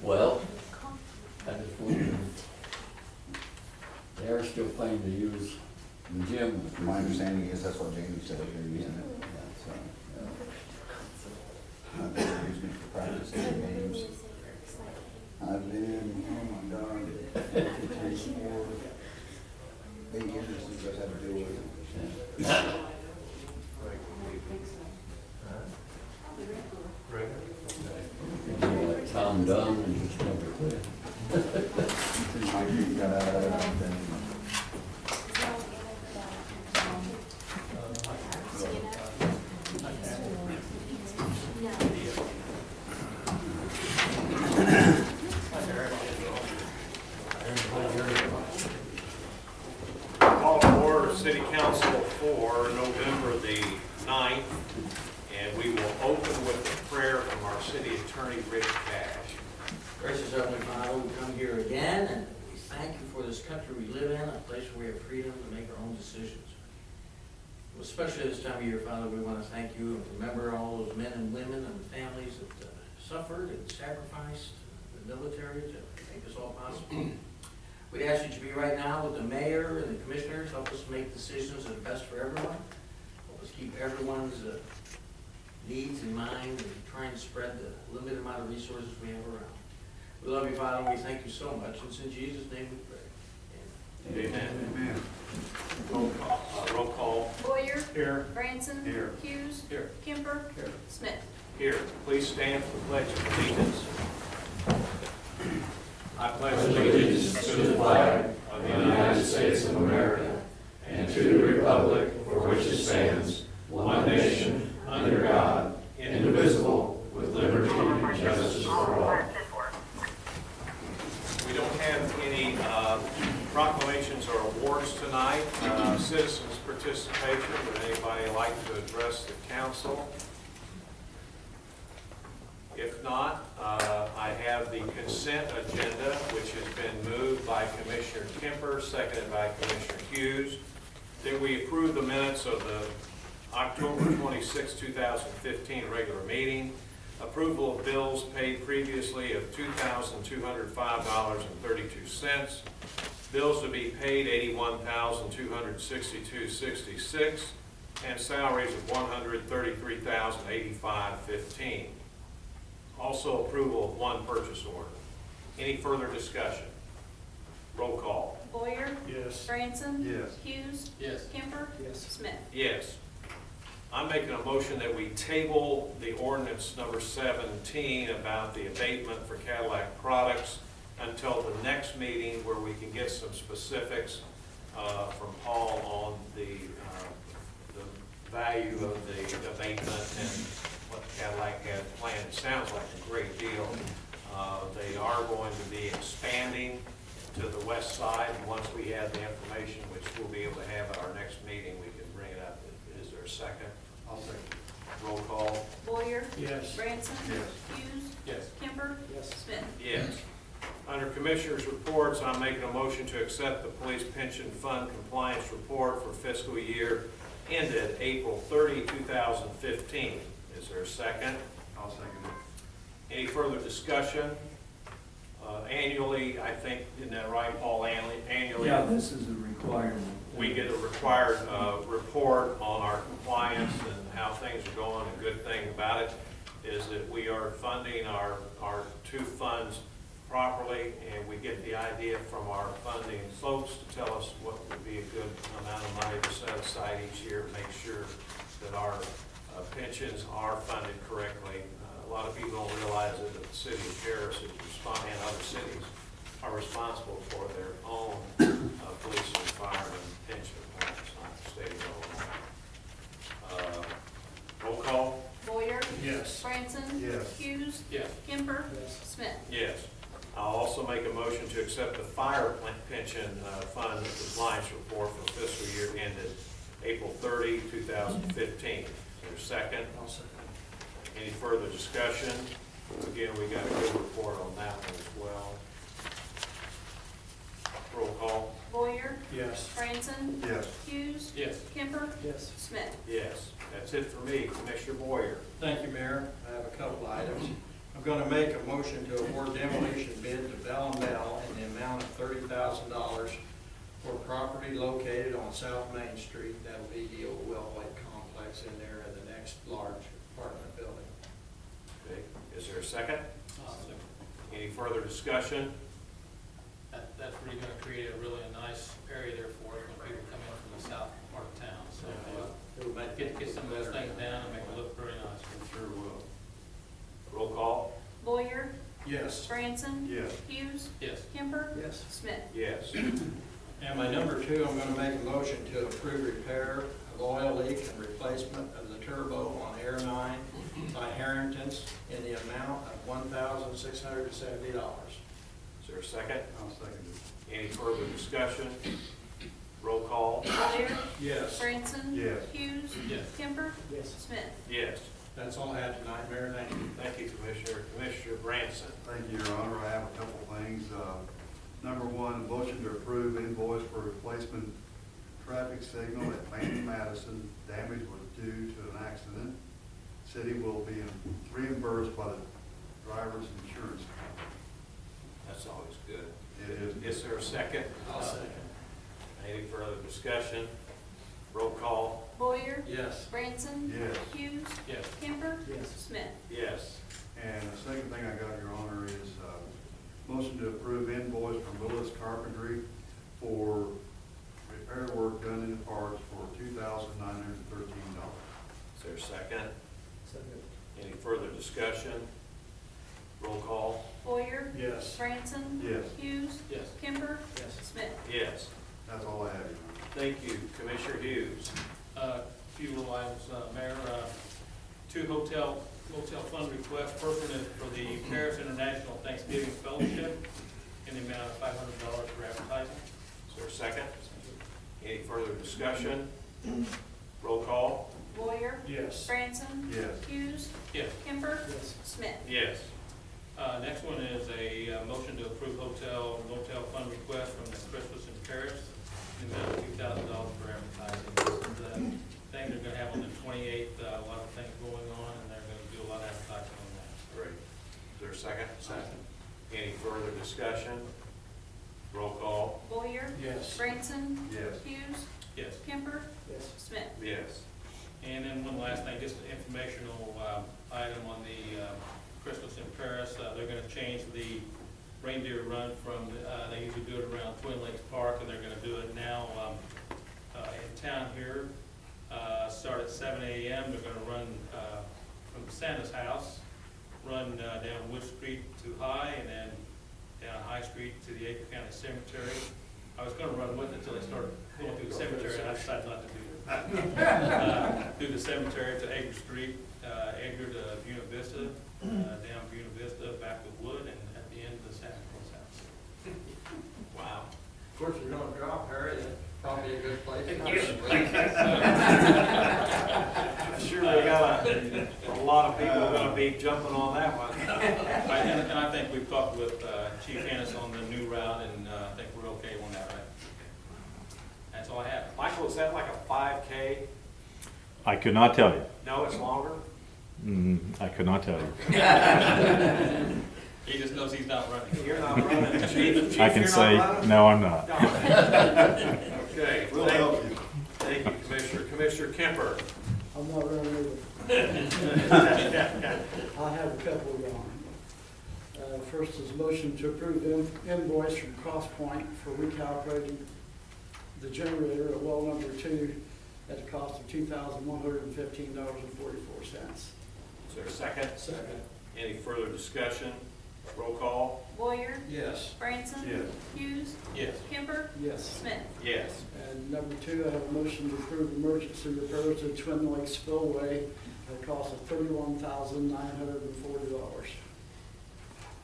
Well, I just wondered, they are still planning to use the gym. My understanding is that's what Jamie said, they're using it. So, I've been using it for practice and games. I've been, oh my God, 3, 4, 8 years since I've had to deal with it. like Tom Dunn and just never quit. Since my group got out of it, I've been, Call to order City Council for November the 9th, and we will open with a prayer from our City Attorney, Rick Cash. Gracious Heavenly Father, we come here again, and we thank you for this country we live in, a place where we have freedom to make our own decisions. Especially this time of year, Father, we want to thank you and remember all those men and women and families that suffered and sacrificed the military to make this all possible. We'd ask that you be right now with the mayor and the commissioners, help us make decisions that are best for everyone. Help us keep everyone's needs in mind and trying to spread the limited amount of resources we have around. We love you, Father, and we thank you so much. It's in Jesus' name we pray. Amen. amen. Roll call. Boyer. Here. Branson. Here. Hughes. Here. Kemper. Here. Smith. Here. Please stand for the Pledge of Allegiance. I pledge allegiance to the flag of the United States of America and to the republic for which it stands, one nation, under God, indivisible, with liberty and justice for all. We don't have any proclamations or awards tonight. Citizens participation. Would anybody like to address the council? If not, I have the consent agenda, which has been moved by Commissioner Kemper, seconded by Commissioner Hughes. Then we approve the minutes of the October 26, 2015 regular meeting. Approval of bills paid previously of $2,205.32. Bills to be paid $81,262.66, and salaries of $133,085.15. Also approval of one purchase order. Any further discussion? Roll call. Boyer. Yes. Branson. Yes. Hughes. Yes. Kemper. Yes. Smith. Yes. I'm making a motion that we table the ordinance number 17 about the abatement for Cadillac products until the next meeting, where we can get some specifics from Paul on the value of the abatement and what Cadillac has planned. It sounds like a great deal. They are going to be expanding to the west side, and once we have the information, which we'll be able to have at our next meeting, we can bring it up. Is there a second? I'll second. Roll call. Boyer. Yes. Branson. Yes. Hughes. Yes. Kemper. Yes. Smith. Yes. Under Commissioners' reports, I'm making a motion to accept the Police Pension Fund Compliance Report for fiscal year ended April 30, 2015. Is there a second? I'll second it. Any further discussion? Annually, I think, isn't that right, Paul, annually? Yeah, this is a requirement. We get a required report on our compliance and how things are going. A good thing about it is that we are funding our two funds properly, and we get the idea from our funding folks to tell us what would be a good amount of money to set aside each year to make sure that our pensions are funded correctly. A lot of people don't realize that the city of Paris is responding, and other cities are responsible for their own police and firemen pension plans, not the state of Illinois. Roll call? Boyer. Yes. Branson. Yes. Hughes. Yes. Kemper. Smith. Yes. I'll also make a motion to accept the fire pension fund compliance report for fiscal year ended April 30, 2015. Is there a second? I'll second. Any further discussion? Again, we got a good report on that one as well. Roll call. Boyer. Yes. Branson. Yes. Hughes. Yes. Kemper. Yes. Smith. Yes. That's it for me. Commissioner Boyer. Thank you, Mayor. I have a couple items. I'm gonna make a motion to award demolition bid to Bell and Bell in the amount of $30,000 for property located on South Main Street. That'll be the old Well Lake complex in there and the next large apartment building. Okay, is there a second? Any further discussion? That's really gonna create a really nice area there for us when people come in from the south part of town. So, It'll make get some of those things down and make it look very nice. Sure will. Roll call? Boyer, Yes. Branson. Yes. Hughes, Yes. Kemper, Yes. Smith. Yes. And my number two, I'm gonna make a motion to approve repair of oil leak and replacement of the turbo on Air 9 by Harrington's in the amount of $1,670. Is there a second? I'll second it. Any further discussion? Roll call? Boyer, Yes. Branson. Yes. Hughes. Yes. Kemper, Yes. Smith. Yes. That's all I have tonight, Mayor. Thank you. Thank you, Commissioner. Commissioner Branson. Thank you, Your Honor. I have a couple things. Number one, motion to approve invoice for replacement traffic signal at Fannie Madison. Damage was due to an accident. City will be reimbursed by the driver's insurance company. That's always good. It Is there a second? I'll second. Any further discussion? Roll call? Boyer, Yes. Branson. Yes. Hughes, Yes. Kemper, Yes. Smith. Yes. And the second thing I got, Your Honor, is motion to approve invoice from Willis Carpentry for repair work done in parts for $2,913. Is there a second? Second. Any further discussion? Roll call? Boyer, Yes. Branson. Yes. Hughes, Yes. Kemper, Yes. Smith. Yes. That's all I have, Your Honor. Thank you, Commissioner Hughes. Few little items, Mayor, two hotel fund requests. First one is for the Paris International Thanksgiving Fellowship in the amount of $500 for advertising. Is there a second? Any further discussion? Roll call? Boyer, Yes. Branson. Yes. Hughes, Yes. Kemper, Yes. Smith. Yes. Next one is a motion to approve hotel motel fund request from the Christmas in Paris in the amount of $2,000 for advertising. This is the thing they're gonna have on the 28th, a lot of things going on, and they're gonna do a lot of advertising on that. Great. Is there a second? Second. Any further discussion? Roll call? Boyer, Yes. Branson. Yes. Hughes, Yes. Kemper, Yes. Smith. Yes. And then one last thing, just an informational item on the Christmas in Paris. They're gonna change the reindeer run from, they usually do it around Twin Lakes Park, and they're gonna do it now in town here. Start at 7 a.m. They're gonna run from Santa's house, run down Wood Street to High, and then down High Street to the Aiken County Cemetery. I was gonna run with it until they started going through the cemetery, and I decided not to do it. Through the cemetery to Edgar Street, Edgar to Buena Vista, down Buena Vista, back to Wood, and at the end of the Santa Claus house. Wow. Of course, you're gonna drop, Harry, that's probably a good place. I'm sure we got a lot of people gonna be jumping on that one. And I think we've talked with Chief Hannis on the new route, and I think we're okay on that, right? That's all I have. Michael, is that like a 5K? I could not tell you. No, it's longer? I could not tell you. He just knows he's not running. You're not running, Chief? I can You're say, not running? no, I'm not. Okay. We'll help you. Thank you, Commissioner. Commissioner Kemper. I'm not running either. I have a couple of them. First is motion to approve invoice from CrossPoint for recalibrating the generator at well number 2 at a cost of $2,115.44. Is there a second? Second. Any further discussion? Roll call? Boyer, Yes. Branson. Yes. Hughes, Yes. Kemper, Yes. Smith. Yes. And number 2, I have a motion to approve emergency repairs to Twin Lakes Spillway at a cost of $31,940.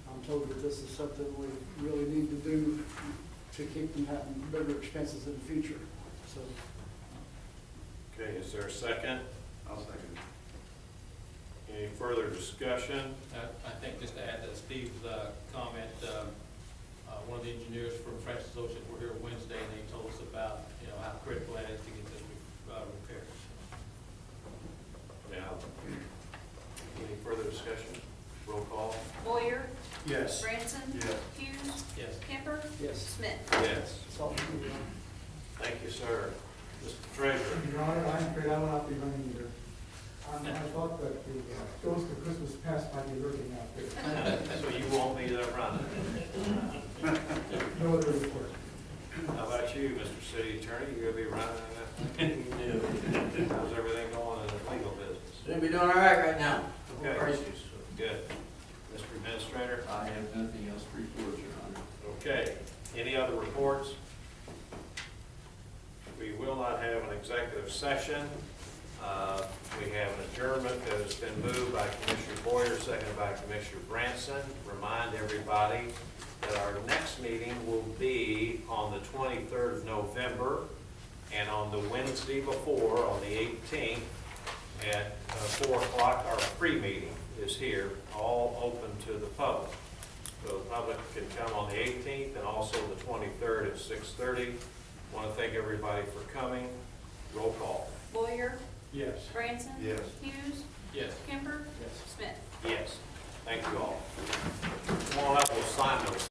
I'm told that this is something we really need to do to keep from having bigger expenses in the future, so. Okay, is there a second? I'll second. Any further discussion? I think just to add to Steve's comment, one of the engineers from Francis Associates were here Wednesday, and they told us about, how critical that is to get this repaired. Now, any further discussion? Roll call? Yes. Branson. Yes. Hughes. Yes. Camper. Yes. Smith. Yes. That's all for me, Your Honor. Thank you, sir. Mr. Treasurer. Your Honor, I'm afraid I will not be running either. I thought that the ghost of Christmas past might be lurking out there. So you won't be there running. No other report. How about you, Mr. City Attorney? You gonna be running that? How's everything going in the legal business? Seem to be doing all right now. Okay. No issues. Good. Mr. Administrator? I have nothing else to report, Your Honor. Okay. Any other reports? We will not have an executive session. We have an adjournment that has been moved by Commissioner Boyer, seconded by Commissioner Branson. Remind everybody that our next meeting will be on the 23rd of November, and on the Wednesday before, on the 18th, at 4 o'clock, our pre-meeting is here, all open to the public. So the public can come on the 18th and also the 23rd at 6:30. Want to thank everybody for coming. Roll call. Boyer. Yes. Branson. Yes. Hughes. Yes. Camper. Yes. Smith. Yes. Thank you all. Come on up, we'll sign those.